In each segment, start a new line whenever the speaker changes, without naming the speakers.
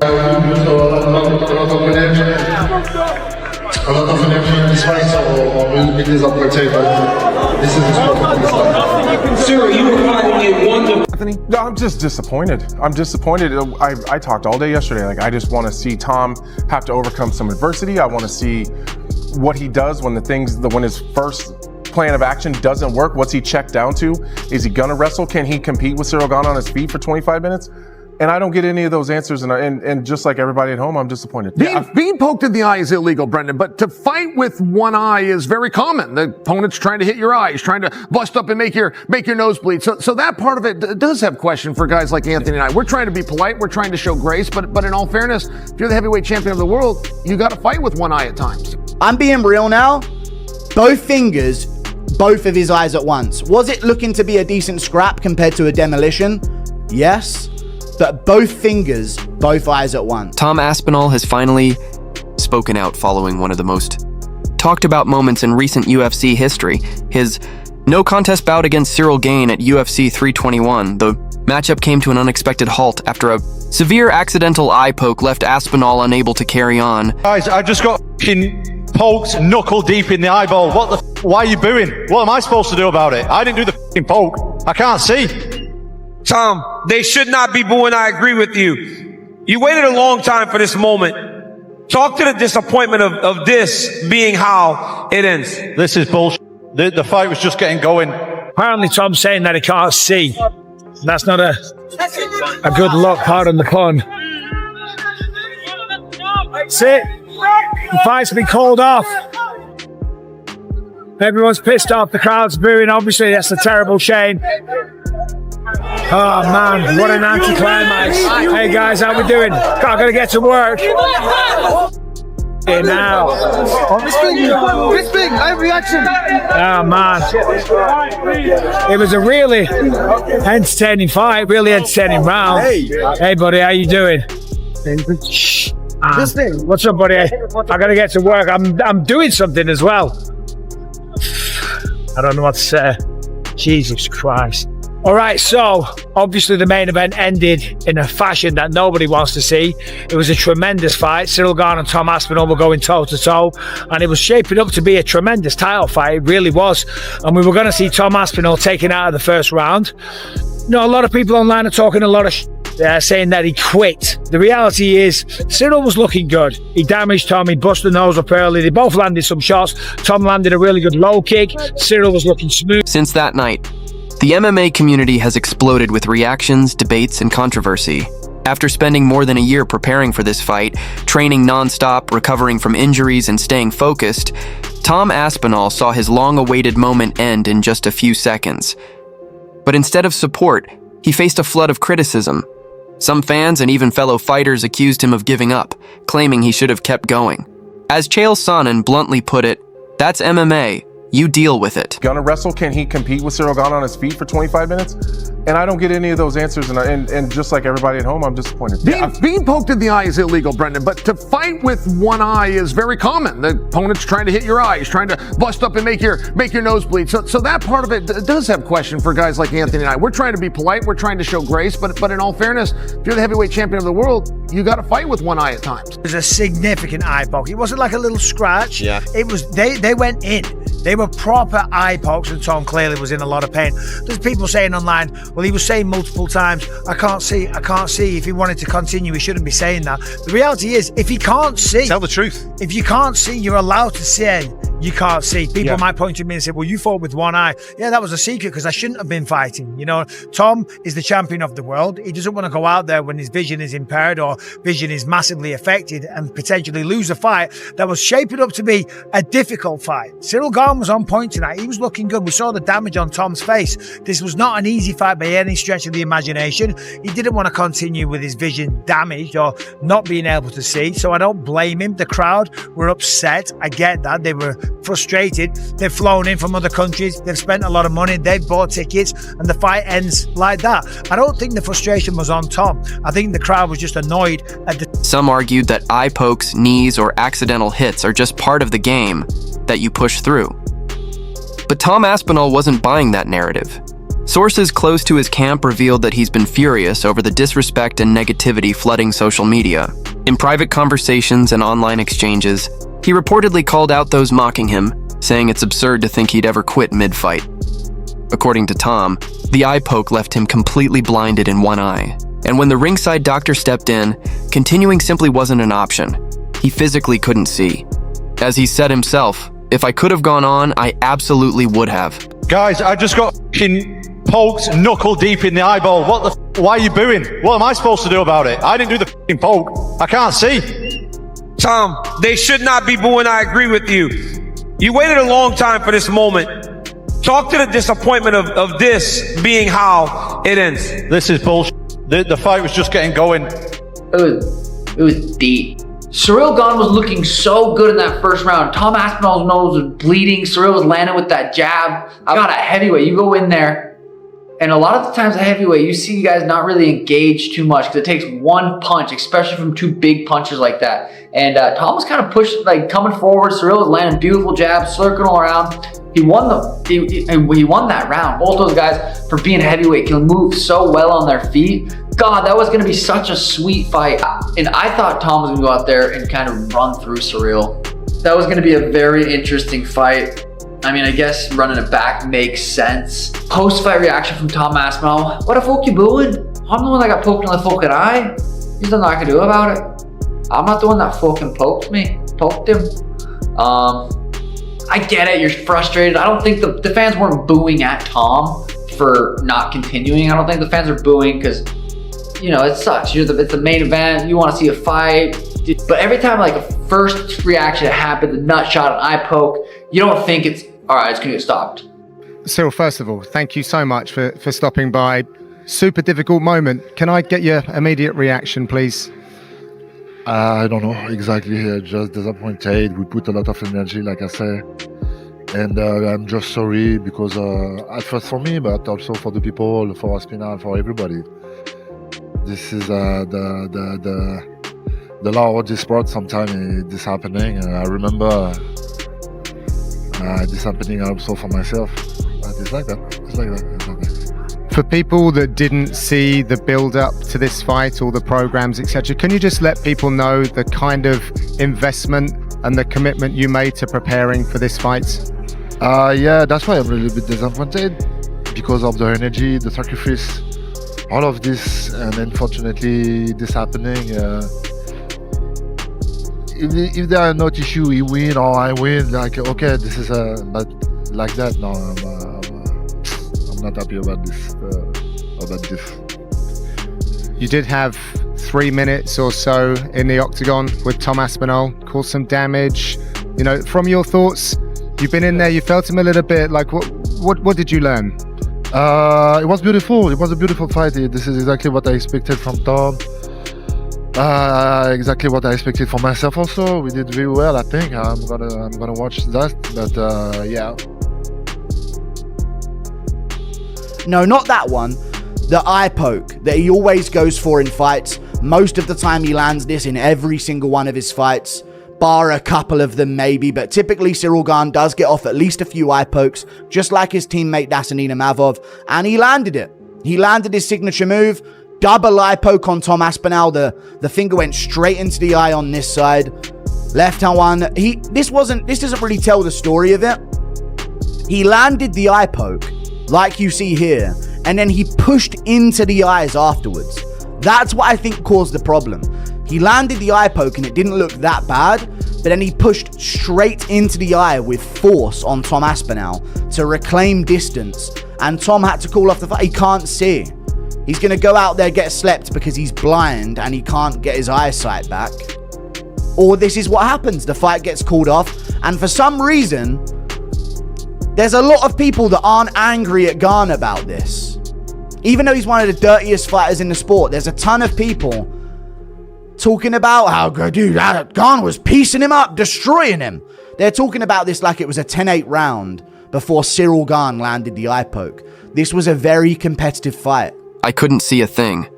A lot of energy in this fight, so we'll this up for table. This is
Ciryl, you were fighting a wonderful.
Anthony? No, I'm just disappointed. I'm disappointed. I talked all day yesterday. Like, I just want to see Tom have to overcome some adversity. I want to see what he does when when his first plan of action doesn't work. What's he checked down to? Is he gonna wrestle? Can he compete with Ciryl Gane on his feet for 25 minutes? And I don't get any of those answers, and just like everybody at home, I'm disappointed.
Being poked in the eye is illegal, Brendan, but to fight with one eye is very common. The opponent's trying to hit your eye, he's trying to bust up and make your nose bleed. So that part of it does have question for guys like Anthony and I. We're trying to be polite, we're trying to show grace, but in all fairness, if you're the heavyweight champion of the world, you got to fight with one eye at times.
I'm being real now. Both fingers, both of his eyes at once. Was it looking to be a decent scrap compared to a demolition? Yes. But both fingers, both eyes at once.
Tom Aspinall has finally spoken out following one of the most talked about moments in recent UFC history. His no contest bout against Ciryl Gane at UFC 321. The matchup came to an unexpected halt after a severe accidental eye poke left Aspinall unable to carry on.
Guys, I just got f***ing poked knuckle deep in the eyeball. What the why are you booing? What am I supposed to do about it? I didn't do the f***ing poke. I can't see.
Tom, they should not be booing. I agree with you. You waited a long time for this moment. Talk to the disappointment of this being how it ends.
This is bullshit. The fight was just getting going.
Apparently Tom's saying that he can't see. That's not a good look, pardon the pun. That's it. The fight's been called off. Everyone's pissed off. The crowd's booing. Obviously, that's a terrible shame. Oh man, what an anticlimax. Hey guys, how we doing? Gotta get to work. Here now.
This big, live reaction.
Oh man. It was a really entertaining fight, really entertaining round. Hey buddy, how you doing? This thing. What's up, buddy? I gotta get to work. I'm doing something as well. I don't know what to say. Jesus Christ. All right, so obviously the main event ended in a fashion that nobody wants to see. It was a tremendous fight. Ciryl Gane and Tom Aspinall were going toe-to-toe, and it was shaping up to be a tremendous title fight. It really was. And we were going to see Tom Aspinall taken out of the first round. You know, a lot of people online are talking a lot of saying that he quit. The reality is, Ciryl was looking good. He damaged Tom, he busted the nose up early. They both landed some shots. Tom landed a really good low kick. Ciryl was looking smooth.
Since that night, the MMA community has exploded with reactions, debates, and controversy. After spending more than a year preparing for this fight, training non-stop, recovering from injuries, and staying focused, Tom Aspinall saw his long-awaited moment end in just a few seconds. But instead of support, he faced a flood of criticism. Some fans and even fellow fighters accused him of giving up, claiming he should have kept going. As Chael Sonnen bluntly put it, "That's MMA. You deal with it."
Gonna wrestle? Can he compete with Ciryl Gane on his feet for 25 minutes? And I don't get any of those answers, and just like everybody at home, I'm disappointed.
Being poked in the eye is illegal, Brendan, but to fight with one eye is very common. The opponent's trying to hit your eye, he's trying to bust up and make your nose bleed. So that part of it does have question for guys like Anthony and I. We're trying to be polite, we're trying to show grace, but in all fairness, if you're the heavyweight champion of the world, you got to fight with one eye at times.
It was a significant eye poke. It wasn't like a little scratch.
Yeah.
It was, they went in. They were proper eye pokes, and Tom clearly was in a lot of pain. There's people saying online, well, he was saying multiple times, I can't see. If he wanted to continue, he shouldn't be saying that. The reality is, if he can't see,
Tell the truth.
if you can't see, you're allowed to say you can't see. People might point to me and say, well, you fought with one eye. Yeah, that was a secret because I shouldn't have been fighting. You know, Tom is the champion of the world. He doesn't want to go out there when his vision is impaired or vision is massively affected and potentially lose a fight that was shaping up to be a difficult fight. Ciryl Gane was on point tonight. He was looking good. We saw the damage on Tom's face. This was not an easy fight by any stretch of the imagination. He didn't want to continue with his vision damaged or not being able to see, so I don't blame him. The crowd were upset. I get that. They were frustrated. They've flown in from other countries. They've spent a lot of money. They've bought tickets, and the fight ends like that. I don't think the frustration was on Tom. I think the crowd was just annoyed at the...
Some argued that eye pokes, knees, or accidental hits are just part of the game that you push through. But Tom Aspinall wasn't buying that narrative. Sources close to his camp revealed that he's been furious over the disrespect and negativity flooding social media. In private conversations and online exchanges, he reportedly called out those mocking him, saying it's absurd to think he'd ever quit mid-fight. According to Tom, the eye poke left him completely blinded in one eye, and when the ringside doctor stepped in, continuing simply wasn't an option. He physically couldn't see. As he said himself, "If I could have gone on, I absolutely would have."
Guys, I just got f***ing poked knuckle deep in the eyeball. What the f***? Why are you booing? What am I supposed to do about it? I didn't do the f***ing poke. I can't see.
Tom, they should not be booing. I agree with you. You waited a long time for this moment. Talk to the disappointment of this being how it ends.
This is bullshit. The fight was just getting going.
It was deep. Ciryl Gane was looking so good in that first round. Tom Aspinall's nose was bleeding. Ciryl was landing with that jab. I got a heavyweight. You go in there, and a lot of the times a heavyweight, you see guys not really engage too much because it takes one punch, especially from two big punches like that. And Tom was kind of pushed, like coming forward. Ciryl was landing beautiful jabs, circling all around. He won that round. Both those guys, for being heavyweight, can move so well on their feet. God, that was going to be such a sweet fight. And I thought Tom was going to go out there and kind of run through Ciryl. That was going to be a very interesting fight. I mean, I guess running it back makes sense. Post-fight reaction from Tom Aspinall. What the fuck you booing? I'm the one that got poked in the fucking eye. There's nothing I can do about it. I'm not the one that fucking poked him. I get it, you're frustrated. I don't think the fans weren't booing at Tom for not continuing. I don't think the fans are booing because, you know, it sucks. It's the main event, you want to see a fight. But every time like a first reaction happened, the nut shot, an eye poke, you don't think it's, all right, it's gonna get stopped.
Ciryl, first of all, thank you so much for stopping by. Super difficult moment. Can I get your immediate reaction, please?
I don't know exactly. Just disappointed. We put a lot of energy, like I say, and I'm just sorry because at first for me, but also for the people, for Aspinall, for everybody. This is the law of this sport. Sometimes this happening, and I remember this happening also for myself. But it's like that. It's like that.
For people that didn't see the build-up to this fight, all the programs, etc., can you just let people know the kind of investment and the commitment you made to preparing for this fight?
Yeah, that's why I'm a little bit disappointed because of the energy, the sacrifice, all of this, and unfortunately this happening. If there are not issue, he win or I win, like okay, this is but like that. No, I'm not happy about this.
You did have 3 minutes or so in the octagon with Tom Aspinall, caused some damage. You know, from your thoughts, you've been in there, you felt him a little bit. Like, what did you learn?
It was beautiful. It was a beautiful fight. This is exactly what I expected from Tom. Exactly what I expected for myself. Also, we did very well. I think I'm gonna watch that. But yeah.
No, not that one. The eye poke that he always goes for in fights. Most of the time he lands this in every single one of his fights, bar a couple of them maybe, but typically Ciryl Gane does get off at least a few eye pokes, just like his teammate Dasanina Mavov, and he landed it. He landed his signature move, double eye poke on Tom Aspinall. The finger went straight into the eye on this side. Left hand one. This doesn't really tell the story of it. He landed the eye poke, like you see here, and then he pushed into the eyes afterwards. That's what I think caused the problem. He landed the eye poke and it didn't look that bad, but then he pushed straight into the eye with force on Tom Aspinall to reclaim distance, and Tom had to call off the fight. He can't see. He's going to go out there, get slept because he's blind and he can't get his eyesight back. Or this is what happens. The fight gets called off, and for some reason, there's a lot of people that aren't angry at Gane about this. Even though he's one of the dirtiest fighters in the sport, there's a ton of people talking about how, dude, Gane was piecing him up, destroying him. They're talking about this like it was a 10-8 round before Ciryl Gane landed the eye poke. This was a very competitive fight.
I couldn't see a thing.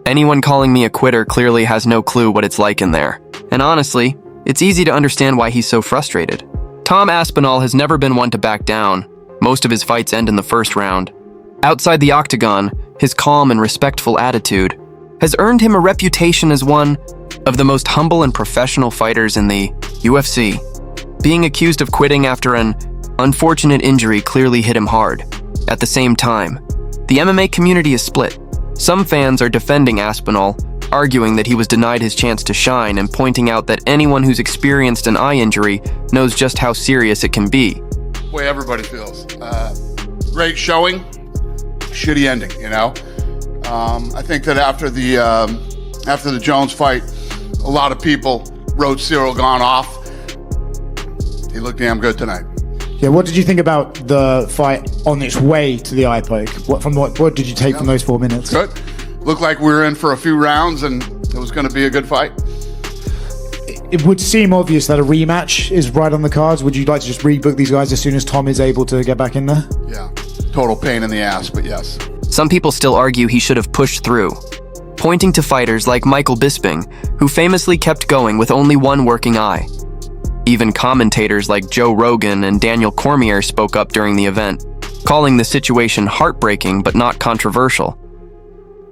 Anyone calling me a quitter clearly has no clue what it's like in there. And honestly, it's easy to understand why he's so frustrated. Tom Aspinall has never been one to back down. Most of his fights end in the first round. Outside the octagon, his calm and respectful attitude has earned him a reputation as one of the most humble and professional fighters in the UFC. Being accused of quitting after an unfortunate injury clearly hit him hard. At the same time, the MMA community is split. Some fans are defending Aspinall, arguing that he was denied his chance to shine and pointing out that anyone who's experienced an eye injury knows just how serious it can be.
The way everybody feels. Great showing, shitty ending, you know? I think that after the Jones fight, a lot of people wrote Ciryl Gane off. He looked damn good tonight.
Yeah, what did you think about the fight on its way to the eye poke? What did you take from those 4 minutes?
Good. Looked like we were in for a few rounds and it was going to be a good fight.
It would seem obvious that a rematch is right on the cards. Would you like to just rebook these guys as soon as Tom is able to get back in there?
Yeah, total pain in the ass, but yes.
Some people still argue he should have pushed through, pointing to fighters like Michael Bisping, who famously kept going with only one working eye. Even commentators like Joe Rogan and Daniel Cormier spoke up during the event, calling the situation heartbreaking but not controversial.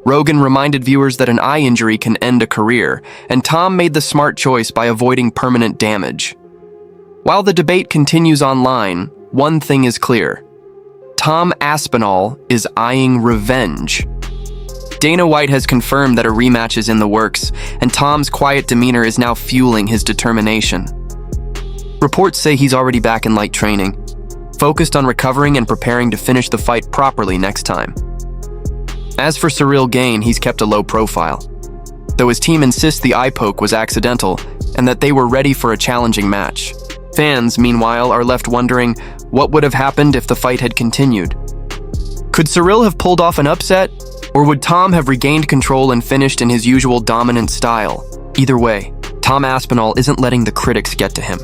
Rogan reminded viewers that an eye injury can end a career, and Tom made the smart choice by avoiding permanent damage. While the debate continues online, one thing is clear. Tom Aspinall is eyeing revenge. Dana White has confirmed that a rematch is in the works, and Tom's quiet demeanor is now fueling his determination. Reports say he's already back in light training, focused on recovering and preparing to finish the fight properly next time. As for Ciryl Gane, he's kept a low profile, though his team insists the eye poke was accidental and that they were ready for a challenging match. Fans, meanwhile, are left wondering what would have happened if the fight had continued. Could Ciryl have pulled off an upset, or would Tom have regained control and finished in his usual dominant style? Either way, Tom Aspinall isn't letting the critics get to him.